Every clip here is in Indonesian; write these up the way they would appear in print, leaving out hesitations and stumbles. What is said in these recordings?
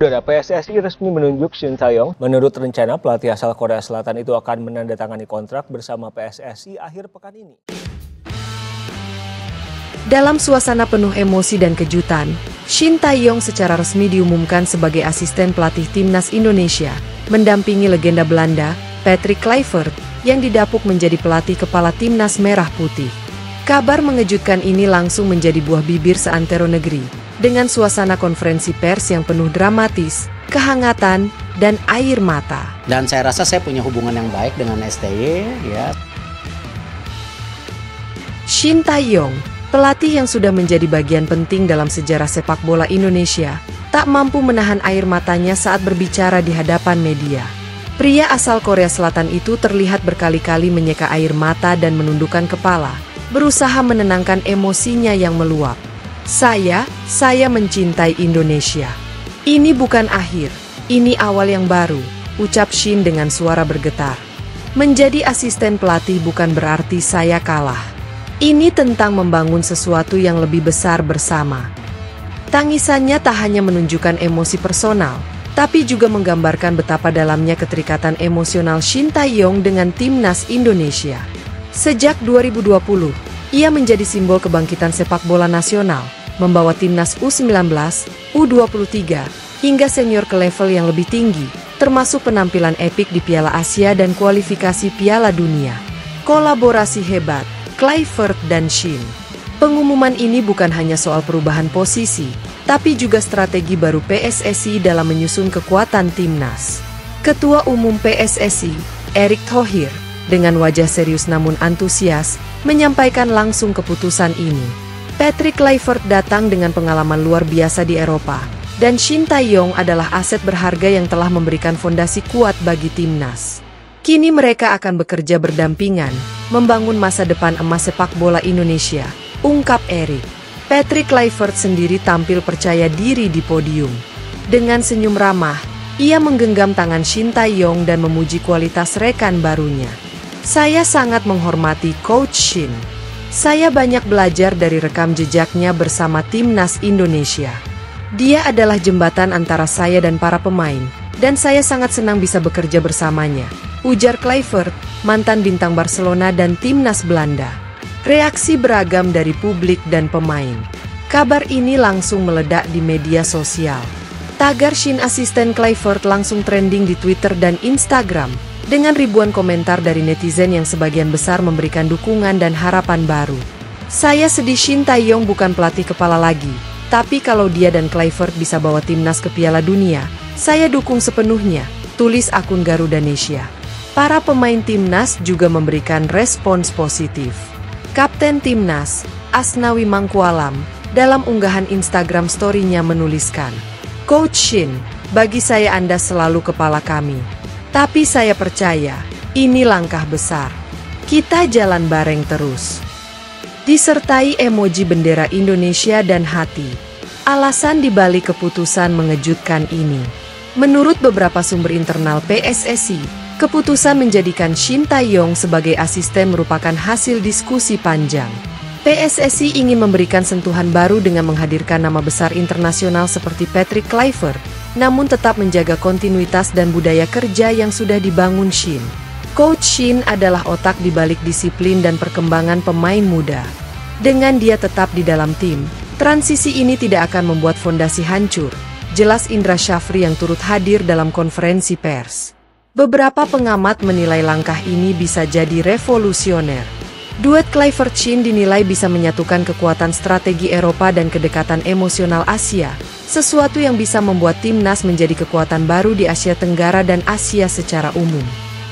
Saudara, PSSI resmi menunjuk Shin Tae-yong. Menurut rencana, pelatih asal Korea Selatan itu akan menandatangani kontrak bersama PSSI akhir pekan ini. Dalam suasana penuh emosi dan kejutan, Shin Tae-yong secara resmi diumumkan sebagai asisten pelatih timnas Indonesia, mendampingi legenda Belanda, Patrick Kluivert, yang didapuk menjadi pelatih kepala timnas merah putih. Kabar mengejutkan ini langsung menjadi buah bibir seantero negeri, dengan suasana konferensi pers yang penuh dramatis, kehangatan, dan air mata. Dan saya rasa saya punya hubungan yang baik dengan STY, ya. Shin Tae-yong, pelatih yang sudah menjadi bagian penting dalam sejarah sepak bola Indonesia, tak mampu menahan air matanya saat berbicara di hadapan media. Pria asal Korea Selatan itu terlihat berkali-kali menyeka air mata dan menundukkan kepala, berusaha menenangkan emosinya yang meluap. Saya mencintai Indonesia. Ini bukan akhir, ini awal yang baru, ucap Shin dengan suara bergetar. Menjadi asisten pelatih bukan berarti saya kalah. Ini tentang membangun sesuatu yang lebih besar bersama. Tangisannya tak hanya menunjukkan emosi personal, tapi juga menggambarkan betapa dalamnya keterikatan emosional Shin Tae-yong dengan timnas Indonesia. Sejak 2020, ia menjadi simbol kebangkitan sepak bola nasional, membawa timnas U19, U23, hingga senior ke level yang lebih tinggi, termasuk penampilan epik di Piala Asia dan kualifikasi Piala Dunia. Kolaborasi hebat, Kluivert dan Shin. Pengumuman ini bukan hanya soal perubahan posisi, tapi juga strategi baru PSSI dalam menyusun kekuatan timnas. Ketua Umum PSSI, Erick Thohir, dengan wajah serius namun antusias, menyampaikan langsung keputusan ini. Patrick Kluivert datang dengan pengalaman luar biasa di Eropa, dan Shin Tae-yong adalah aset berharga yang telah memberikan fondasi kuat bagi timnas. Kini mereka akan bekerja berdampingan, membangun masa depan emas sepak bola Indonesia, ungkap Erick. Patrick Kluivert sendiri tampil percaya diri di podium. Dengan senyum ramah, ia menggenggam tangan Shin Tae-yong dan memuji kualitas rekan barunya. Saya sangat menghormati Coach Shin. Saya banyak belajar dari rekam jejaknya bersama timnas Indonesia. Dia adalah jembatan antara saya dan para pemain, dan saya sangat senang bisa bekerja bersamanya, ujar Kluivert, mantan bintang Barcelona dan timnas Belanda. Reaksi beragam dari publik dan pemain. Kabar ini langsung meledak di media sosial. Tagar Shin asisten Kluivert langsung trending di Twitter dan Instagram, dengan ribuan komentar dari netizen yang sebagian besar memberikan dukungan dan harapan baru. Saya sedih Shin Tae-yong bukan pelatih kepala lagi, tapi kalau dia dan Kluivert bisa bawa timnas ke Piala Dunia, saya dukung sepenuhnya, tulis akun Garudanesia. Para pemain timnas juga memberikan respons positif. Kapten timnas, Asnawi Mangkualam, dalam unggahan Instagram story-nya menuliskan, Coach Shin, bagi saya Anda selalu kepala kami. Tapi saya percaya, ini langkah besar. Kita jalan bareng terus. Disertai emoji bendera Indonesia dan hati. Alasan dibalik keputusan mengejutkan ini. Menurut beberapa sumber internal PSSI, keputusan menjadikan Shin Tae-yong sebagai asisten merupakan hasil diskusi panjang. PSSI ingin memberikan sentuhan baru dengan menghadirkan nama besar internasional seperti Patrick Kluivert, namun tetap menjaga kontinuitas dan budaya kerja yang sudah dibangun Shin. Coach Shin adalah otak di balik disiplin dan perkembangan pemain muda. Dengan dia tetap di dalam tim, transisi ini tidak akan membuat fondasi hancur, jelas Indra Syafri yang turut hadir dalam konferensi pers. Beberapa pengamat menilai langkah ini bisa jadi revolusioner. Duet Kluivert-Shin dinilai bisa menyatukan kekuatan strategi Eropa dan kedekatan emosional Asia, sesuatu yang bisa membuat timnas menjadi kekuatan baru di Asia Tenggara dan Asia secara umum.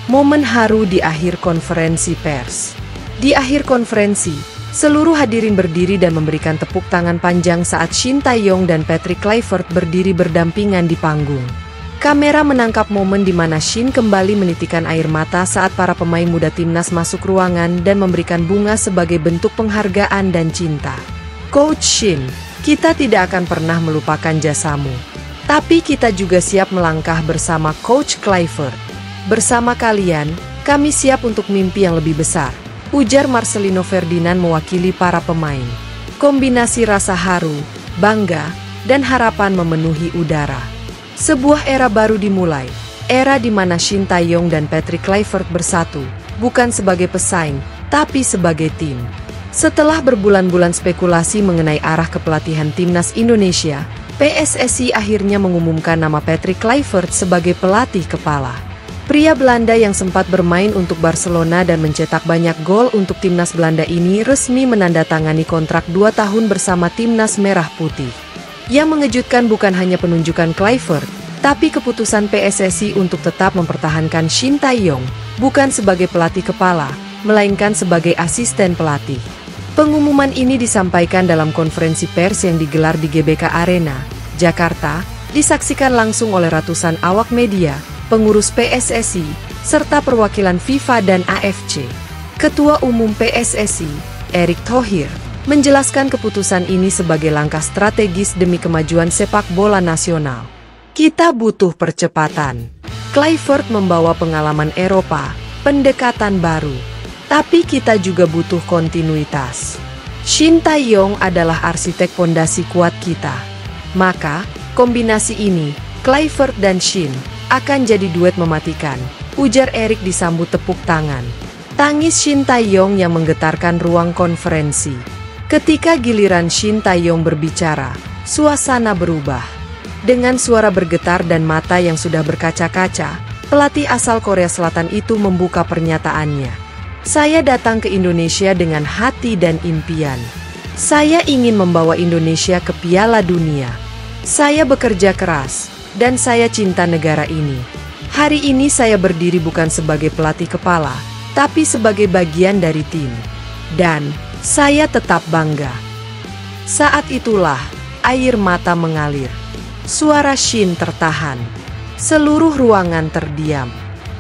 Momen haru di akhir konferensi pers. Di akhir konferensi, seluruh hadirin berdiri dan memberikan tepuk tangan panjang saat Shin Tae-yong dan Patrick Kluivert berdiri berdampingan di panggung. Kamera menangkap momen di mana Shin kembali menitikan air mata saat para pemain muda timnas masuk ruangan dan memberikan bunga sebagai bentuk penghargaan dan cinta. Coach Shin, kita tidak akan pernah melupakan jasamu. Tapi kita juga siap melangkah bersama Coach Kluivert. Bersama kalian, kami siap untuk mimpi yang lebih besar, ujar Marcelino Ferdinand mewakili para pemain. Kombinasi rasa haru, bangga, dan harapan memenuhi udara. Sebuah era baru dimulai, era di mana Shin Tae-yong dan Patrick Kluivert bersatu, bukan sebagai pesaing, tapi sebagai tim. Setelah berbulan-bulan spekulasi mengenai arah kepelatihan timnas Indonesia, PSSI akhirnya mengumumkan nama Patrick Kluivert sebagai pelatih kepala. Pria Belanda yang sempat bermain untuk Barcelona dan mencetak banyak gol untuk timnas Belanda ini resmi menandatangani kontrak 2 tahun bersama timnas Merah Putih. Yang mengejutkan bukan hanya penunjukan Kluivert, tapi keputusan PSSI untuk tetap mempertahankan Shin Tae-yong, bukan sebagai pelatih kepala, melainkan sebagai asisten pelatih. Pengumuman ini disampaikan dalam konferensi pers yang digelar di GBK Arena, Jakarta, disaksikan langsung oleh ratusan awak media, pengurus PSSI, serta perwakilan FIFA dan AFC. Ketua Umum PSSI, Erick Thohir, menjelaskan keputusan ini sebagai langkah strategis demi kemajuan sepak bola nasional. Kita butuh percepatan. Kluivert membawa pengalaman Eropa, pendekatan baru. Tapi kita juga butuh kontinuitas. Shin Tae-yong adalah arsitek fondasi kuat kita. Maka, kombinasi ini, Kluivert dan Shin, akan jadi duet mematikan, ujar Erick disambut tepuk tangan. Tangis Shin Tae-yong yang menggetarkan ruang konferensi. Ketika giliran Shin Tae-yong berbicara, suasana berubah. Dengan suara bergetar dan mata yang sudah berkaca-kaca, pelatih asal Korea Selatan itu membuka pernyataannya. Saya datang ke Indonesia dengan hati dan impian. Saya ingin membawa Indonesia ke Piala Dunia. Saya bekerja keras, dan saya cinta negara ini. Hari ini saya berdiri bukan sebagai pelatih kepala, tapi sebagai bagian dari tim. Dan saya tetap bangga. Saat itulah, air mata mengalir. Suara Shin tertahan. Seluruh ruangan terdiam.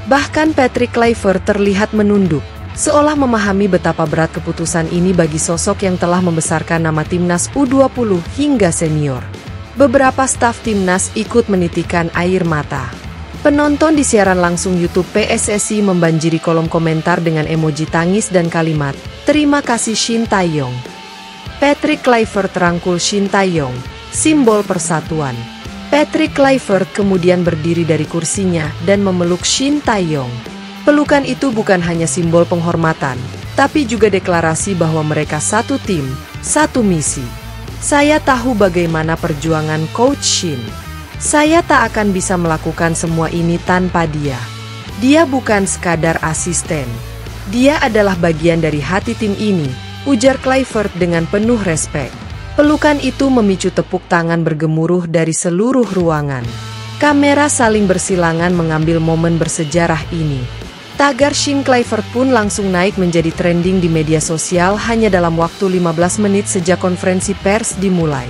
Bahkan Patrick Kluivert terlihat menunduk, seolah memahami betapa berat keputusan ini bagi sosok yang telah membesarkan nama timnas U20 hingga senior. Beberapa staf timnas ikut menitikan air mata. Penonton di siaran langsung YouTube PSSI membanjiri kolom komentar dengan emoji tangis dan kalimat, "Terima kasih Shin Tae-yong." Patrick Kluivert rangkul Shin Tae-yong, simbol persatuan. Patrick Kluivert kemudian berdiri dari kursinya dan memeluk Shin Tae-yong. Pelukan itu bukan hanya simbol penghormatan, tapi juga deklarasi bahwa mereka satu tim, satu misi. Saya tahu bagaimana perjuangan Coach Shin. Saya tak akan bisa melakukan semua ini tanpa dia. Dia bukan sekadar asisten. Dia adalah bagian dari hati tim ini, ujar Kluivert dengan penuh respek. Pelukan itu memicu tepuk tangan bergemuruh dari seluruh ruangan. Kamera saling bersilangan mengambil momen bersejarah ini. Tagar Shin Kluivert pun langsung naik menjadi trending di media sosial hanya dalam waktu 15 menit sejak konferensi pers dimulai.